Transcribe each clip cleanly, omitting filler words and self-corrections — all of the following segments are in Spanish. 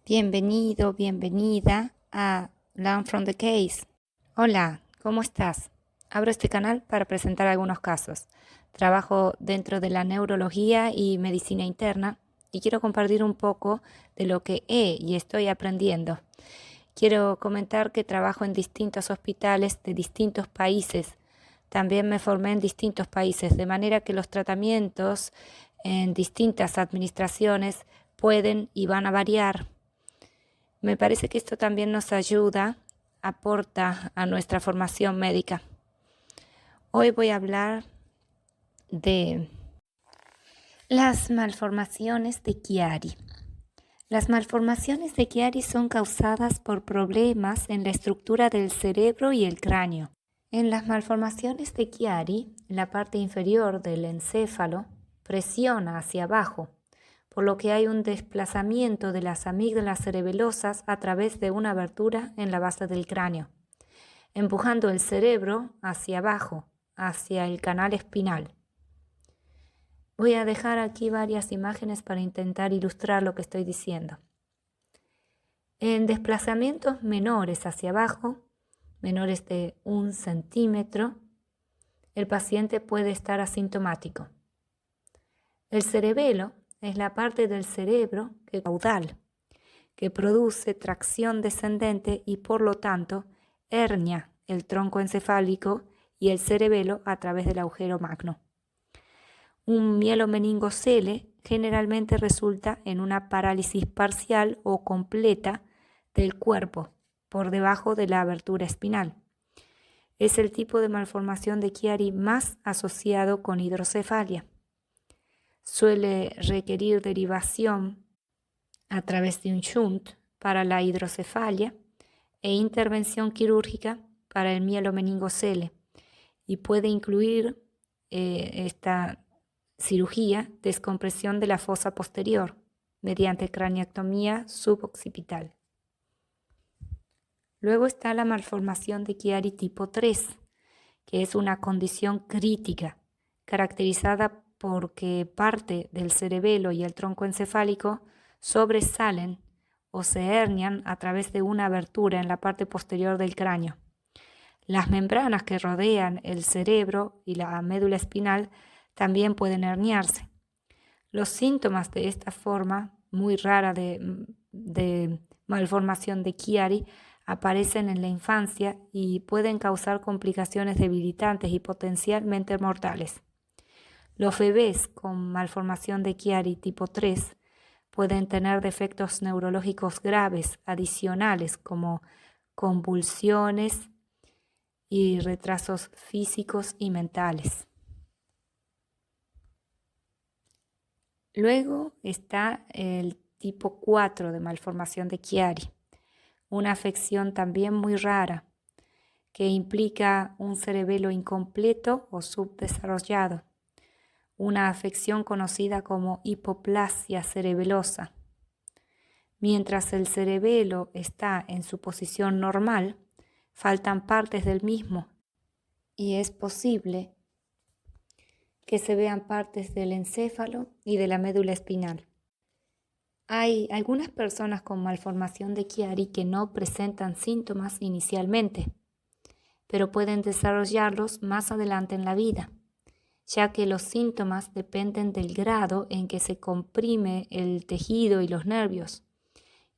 Bienvenido, bienvenida a Learn from the Case. Hola, ¿cómo estás? Abro este canal para presentar algunos casos. Trabajo dentro de la neurología y medicina interna y quiero compartir un poco de lo que he y estoy aprendiendo. Quiero comentar que trabajo en distintos hospitales de distintos países. También me formé en distintos países, de manera que los tratamientos en distintas administraciones pueden y van a variar. Me parece que esto también nos ayuda, aporta a nuestra formación médica. Hoy voy a hablar de las malformaciones de Chiari. Las malformaciones de Chiari son causadas por problemas en la estructura del cerebro y el cráneo. En las malformaciones de Chiari, la parte inferior del encéfalo presiona hacia abajo, por lo que hay un desplazamiento de las amígdalas cerebelosas a través de una abertura en la base del cráneo, empujando el cerebro hacia abajo, hacia el canal espinal. Voy a dejar aquí varias imágenes para intentar ilustrar lo que estoy diciendo. En desplazamientos menores hacia abajo, menores de 1 centímetro, el paciente puede estar asintomático. El cerebelo es la parte del cerebro caudal que produce tracción descendente y por lo tanto hernia el tronco encefálico y el cerebelo a través del agujero magno. Un mielomeningocele generalmente resulta en una parálisis parcial o completa del cuerpo por debajo de la abertura espinal. Es el tipo de malformación de Chiari más asociado con hidrocefalia. Suele requerir derivación a través de un shunt para la hidrocefalia e intervención quirúrgica para el mielomeningocele y puede incluir esta cirugía descompresión de la fosa posterior mediante craniectomía suboccipital. Luego está la malformación de Chiari tipo 3, que es una condición crítica caracterizada porque parte del cerebelo y el tronco encefálico sobresalen o se hernian a través de una abertura en la parte posterior del cráneo. Las membranas que rodean el cerebro y la médula espinal también pueden herniarse. Los síntomas de esta forma muy rara de malformación de Chiari aparecen en la infancia y pueden causar complicaciones debilitantes y potencialmente mortales. Los bebés con malformación de Chiari tipo 3 pueden tener defectos neurológicos graves adicionales como convulsiones y retrasos físicos y mentales. Luego está el tipo 4 de malformación de Chiari, una afección también muy rara que implica un cerebelo incompleto o subdesarrollado, una afección conocida como hipoplasia cerebelosa. Mientras el cerebelo está en su posición normal, faltan partes del mismo y es posible que se vean partes del encéfalo y de la médula espinal. Hay algunas personas con malformación de Chiari que no presentan síntomas inicialmente, pero pueden desarrollarlos más adelante en la vida, ya que los síntomas dependen del grado en que se comprime el tejido y los nervios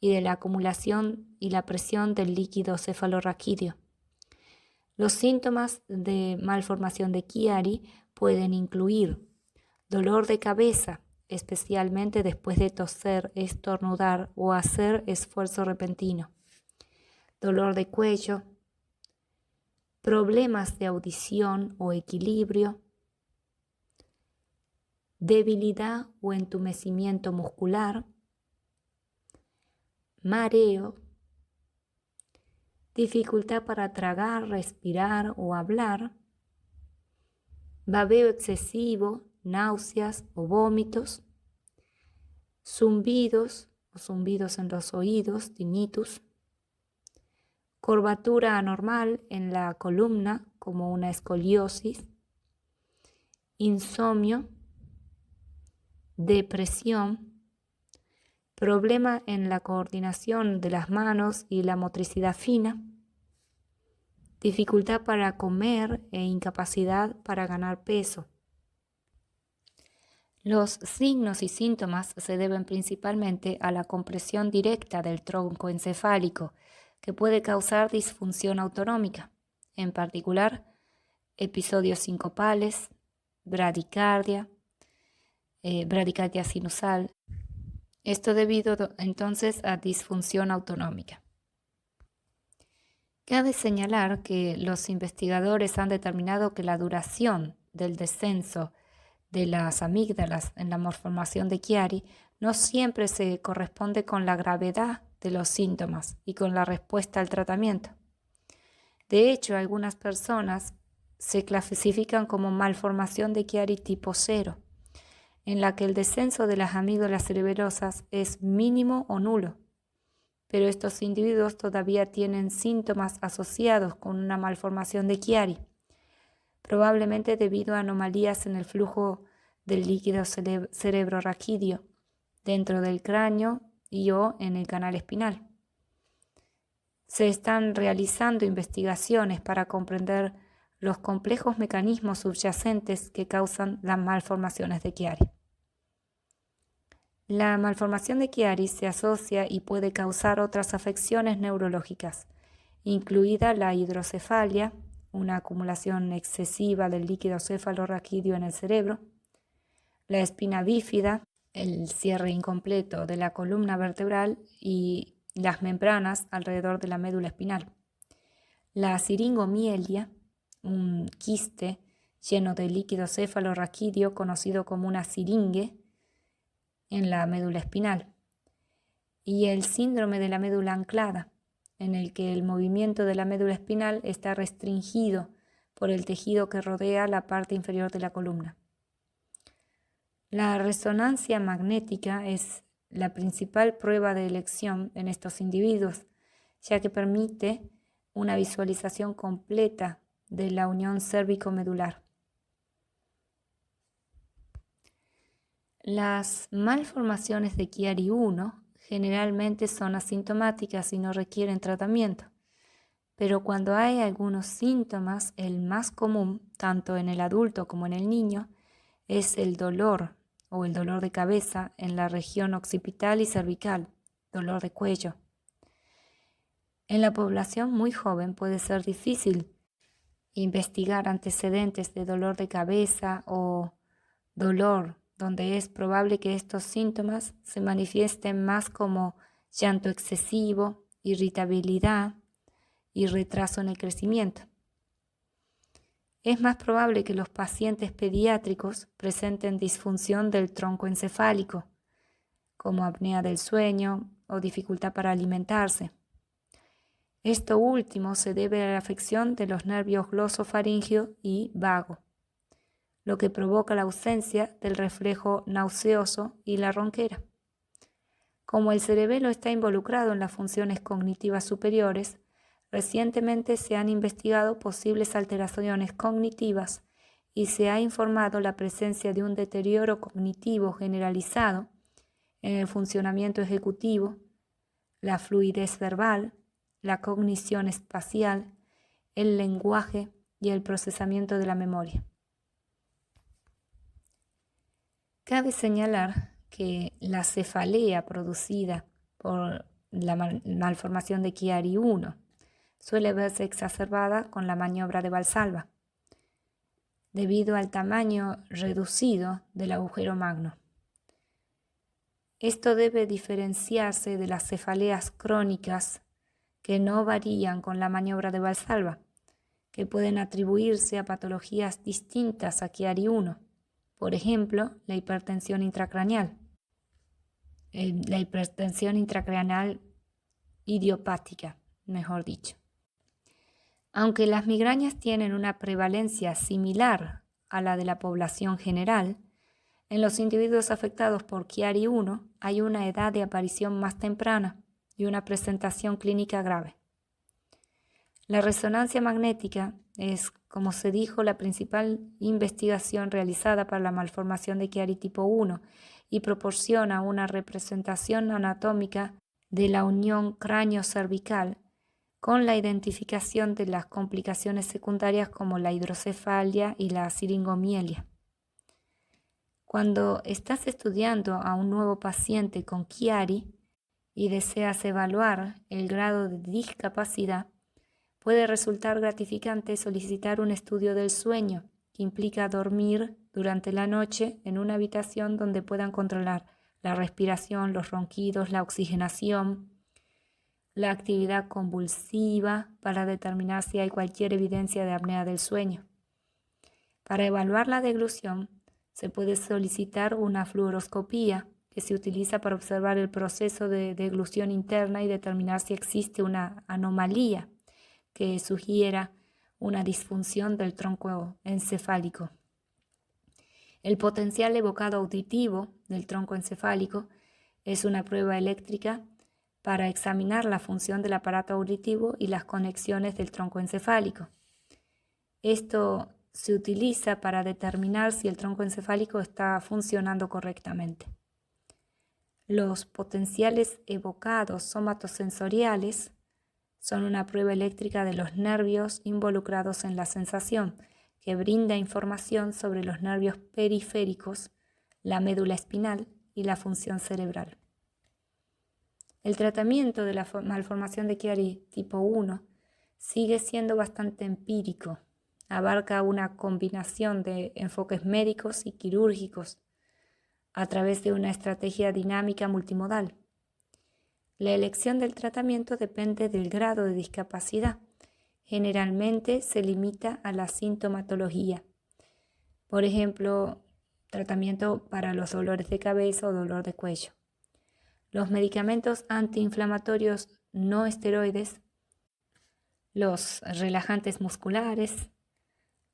y de la acumulación y la presión del líquido cefalorraquídeo. Los síntomas de malformación de Chiari pueden incluir dolor de cabeza, especialmente después de toser, estornudar o hacer esfuerzo repentino, dolor de cuello, problemas de audición o equilibrio, debilidad o entumecimiento muscular, mareo, dificultad para tragar, respirar o hablar, babeo excesivo, náuseas o vómitos, zumbidos o zumbidos en los oídos, tinnitus, curvatura anormal en la columna como una escoliosis, insomnio, depresión, problema en la coordinación de las manos y la motricidad fina, dificultad para comer e incapacidad para ganar peso. Los signos y síntomas se deben principalmente a la compresión directa del tronco encefálico, que puede causar disfunción autonómica, en particular episodios sincopales, bradicardia sinusal. Esto debido entonces a disfunción autonómica. Cabe señalar que los investigadores han determinado que la duración del descenso de las amígdalas en la malformación de Chiari no siempre se corresponde con la gravedad de los síntomas y con la respuesta al tratamiento. De hecho, algunas personas se clasifican como malformación de Chiari tipo 0, en la que el descenso de las amígdalas cerebelosas es mínimo o nulo, pero estos individuos todavía tienen síntomas asociados con una malformación de Chiari, probablemente debido a anomalías en el flujo del líquido cerebro-raquídeo dentro del cráneo o en el canal espinal. Se están realizando investigaciones para comprender los complejos mecanismos subyacentes que causan las malformaciones de Chiari. La malformación de Chiari se asocia y puede causar otras afecciones neurológicas, incluida la hidrocefalia, una acumulación excesiva del líquido cefalorraquídeo en el cerebro, la espina bífida, el cierre incompleto de la columna vertebral y las membranas alrededor de la médula espinal, la siringomielia, un quiste lleno de líquido cefalorraquídeo conocido como una siringe en la médula espinal, y el síndrome de la médula anclada, en el que el movimiento de la médula espinal está restringido por el tejido que rodea la parte inferior de la columna. La resonancia magnética es la principal prueba de elección en estos individuos, ya que permite una visualización completa de la unión cérvico-medular. Las malformaciones de Chiari 1 generalmente son asintomáticas y no requieren tratamiento, pero cuando hay algunos síntomas, el más común, tanto en el adulto como en el niño, es el dolor o el dolor de cabeza en la región occipital y cervical, dolor de cuello. En la población muy joven puede ser difícil investigar antecedentes de dolor de cabeza o dolor, donde es probable que estos síntomas se manifiesten más como llanto excesivo, irritabilidad y retraso en el crecimiento. Es más probable que los pacientes pediátricos presenten disfunción del tronco encefálico, como apnea del sueño o dificultad para alimentarse. Esto último se debe a la afección de los nervios glosofaringeo y vago, lo que provoca la ausencia del reflejo nauseoso y la ronquera. Como el cerebelo está involucrado en las funciones cognitivas superiores, recientemente se han investigado posibles alteraciones cognitivas y se ha informado la presencia de un deterioro cognitivo generalizado en el funcionamiento ejecutivo, la fluidez verbal, la cognición espacial, el lenguaje y el procesamiento de la memoria. Cabe señalar que la cefalea producida por la malformación de Chiari 1 suele verse exacerbada con la maniobra de Valsalva, debido al tamaño reducido del agujero magno. Esto debe diferenciarse de las cefaleas crónicas que no varían con la maniobra de Valsalva, que pueden atribuirse a patologías distintas a Chiari 1. Por ejemplo, la hipertensión intracraneal. La hipertensión intracraneal idiopática, mejor dicho. Aunque las migrañas tienen una prevalencia similar a la de la población general, en los individuos afectados por Chiari 1 hay una edad de aparición más temprana y una presentación clínica grave. La resonancia magnética es, como se dijo, la principal investigación realizada para la malformación de Chiari tipo 1 y proporciona una representación anatómica de la unión cráneo-cervical con la identificación de las complicaciones secundarias como la hidrocefalia y la siringomielia. Cuando estás estudiando a un nuevo paciente con Chiari y deseas evaluar el grado de discapacidad, puede resultar gratificante solicitar un estudio del sueño, que implica dormir durante la noche en una habitación donde puedan controlar la respiración, los ronquidos, la oxigenación, la actividad convulsiva para determinar si hay cualquier evidencia de apnea del sueño. Para evaluar la deglución, se puede solicitar una fluoroscopía que se utiliza para observar el proceso de deglución interna y determinar si existe una anomalía que sugiera una disfunción del tronco encefálico. El potencial evocado auditivo del tronco encefálico es una prueba eléctrica para examinar la función del aparato auditivo y las conexiones del tronco encefálico. Esto se utiliza para determinar si el tronco encefálico está funcionando correctamente. Los potenciales evocados somatosensoriales son una prueba eléctrica de los nervios involucrados en la sensación, que brinda información sobre los nervios periféricos, la médula espinal y la función cerebral. El tratamiento de la malformación de Chiari tipo 1 sigue siendo bastante empírico. Abarca una combinación de enfoques médicos y quirúrgicos a través de una estrategia dinámica multimodal. La elección del tratamiento depende del grado de discapacidad. Generalmente se limita a la sintomatología. Por ejemplo, tratamiento para los dolores de cabeza o dolor de cuello. Los medicamentos antiinflamatorios no esteroides, los relajantes musculares,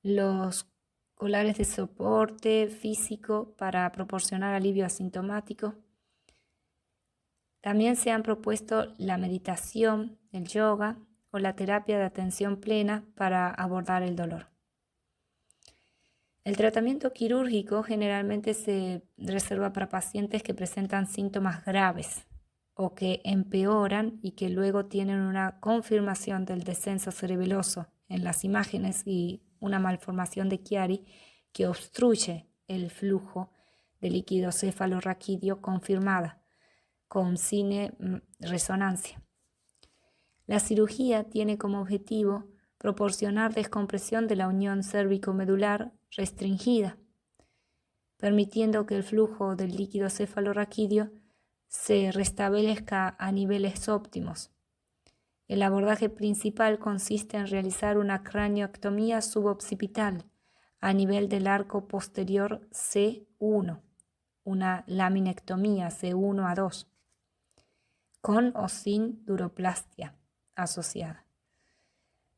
los colares de soporte físico para proporcionar alivio asintomático. También se han propuesto la meditación, el yoga o la terapia de atención plena para abordar el dolor. El tratamiento quirúrgico generalmente se reserva para pacientes que presentan síntomas graves o que empeoran y que luego tienen una confirmación del descenso cerebeloso en las imágenes y una malformación de Chiari que obstruye el flujo de líquido cefalorraquídeo confirmada con cine-resonancia. La cirugía tiene como objetivo proporcionar descompresión de la unión cérvico-medular restringida, permitiendo que el flujo del líquido cefalorraquídeo se restablezca a niveles óptimos. El abordaje principal consiste en realizar una cranioectomía suboccipital a nivel del arco posterior C1, una laminectomía C1 a 2, con o sin duroplastia asociada.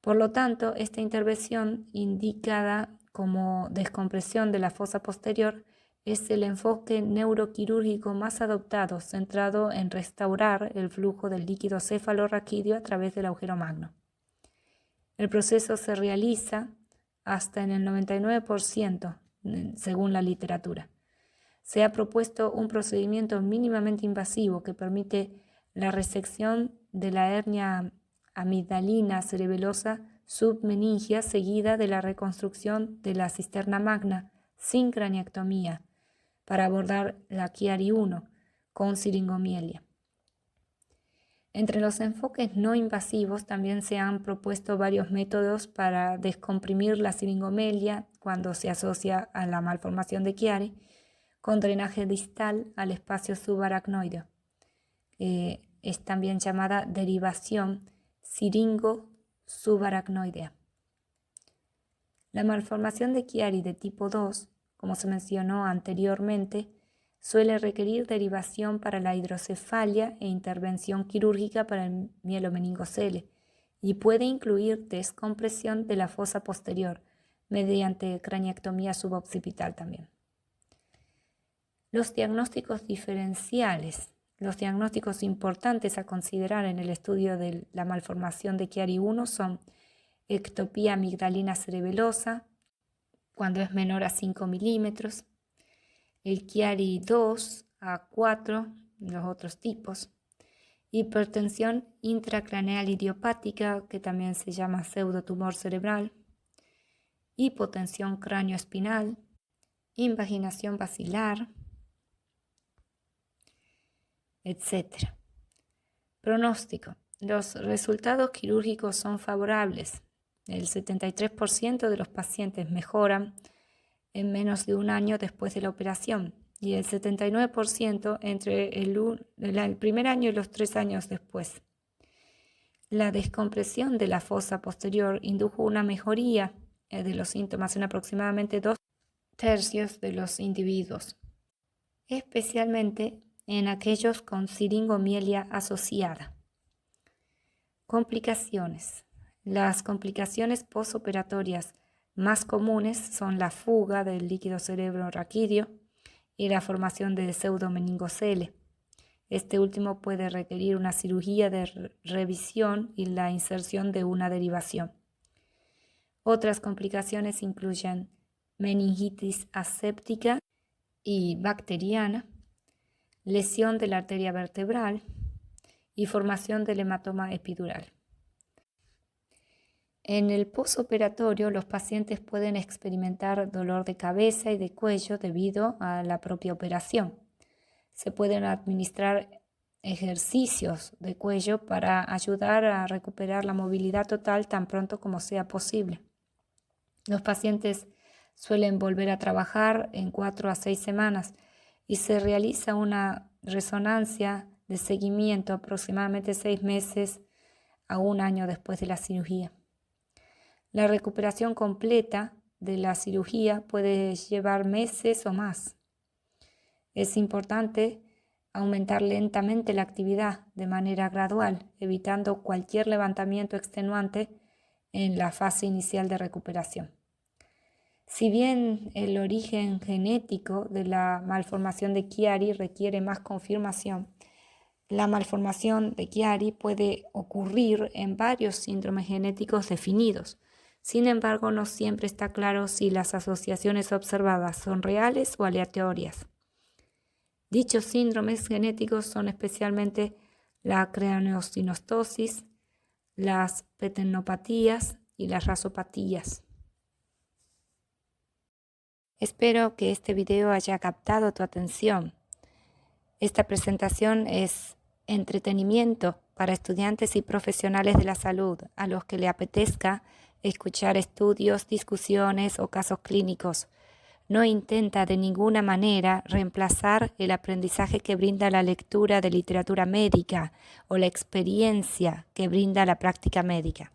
Por lo tanto, esta intervención, indicada como descompresión de la fosa posterior, es el enfoque neuroquirúrgico más adoptado, centrado en restaurar el flujo del líquido cefalorraquídeo a través del agujero magno. El proceso se realiza hasta en el 99%, según la literatura. Se ha propuesto un procedimiento mínimamente invasivo que permite la resección de la hernia amigdalina cerebelosa submeningia seguida de la reconstrucción de la cisterna magna sin craniectomía para abordar la Chiari 1 con siringomielia. Entre los enfoques no invasivos también se han propuesto varios métodos para descomprimir la siringomelia cuando se asocia a la malformación de Chiari con drenaje distal al espacio subaracnoideo. Es también llamada derivación siringo-subaracnoidea. La malformación de Chiari de tipo 2, como se mencionó anteriormente, suele requerir derivación para la hidrocefalia e intervención quirúrgica para el mielomeningocele y puede incluir descompresión de la fosa posterior mediante craniectomía suboccipital también. Los diagnósticos diferenciales, los diagnósticos importantes a considerar en el estudio de la malformación de Chiari 1 son ectopía amigdalina cerebelosa, cuando es menor a 5 milímetros, el Chiari 2 a 4, los otros tipos, hipertensión intracraneal idiopática, que también se llama pseudotumor cerebral, hipotensión cráneoespinal, invaginación basilar, etc. Pronóstico. Los resultados quirúrgicos son favorables. El 73% de los pacientes mejoran en menos de un año después de la operación y el 79% entre el primer año y los 3 años después. La descompresión de la fosa posterior indujo una mejoría de los síntomas en aproximadamente 2/3 de los individuos, especialmente en aquellos con siringomielia asociada. Complicaciones. Las complicaciones postoperatorias más comunes son la fuga del líquido cerebro-raquídeo y la formación de pseudomeningocele. Este último puede requerir una cirugía de revisión y la inserción de una derivación. Otras complicaciones incluyen meningitis aséptica y bacteriana, lesión de la arteria vertebral y formación del hematoma epidural. En el posoperatorio, los pacientes pueden experimentar dolor de cabeza y de cuello debido a la propia operación. Se pueden administrar ejercicios de cuello para ayudar a recuperar la movilidad total tan pronto como sea posible. Los pacientes suelen volver a trabajar en 4 a 6 semanas y se realiza una resonancia de seguimiento aproximadamente 6 meses a 1 año después de la cirugía. La recuperación completa de la cirugía puede llevar meses o más. Es importante aumentar lentamente la actividad de manera gradual, evitando cualquier levantamiento extenuante en la fase inicial de recuperación. Si bien el origen genético de la malformación de Chiari requiere más confirmación, la malformación de Chiari puede ocurrir en varios síndromes genéticos definidos. Sin embargo, no siempre está claro si las asociaciones observadas son reales o aleatorias. Dichos síndromes genéticos son especialmente la craneosinostosis, las petenopatías y las rasopatías. Espero que este video haya captado tu atención. Esta presentación es entretenimiento para estudiantes y profesionales de la salud a los que le apetezca escuchar estudios, discusiones o casos clínicos. No intenta de ninguna manera reemplazar el aprendizaje que brinda la lectura de literatura médica o la experiencia que brinda la práctica médica.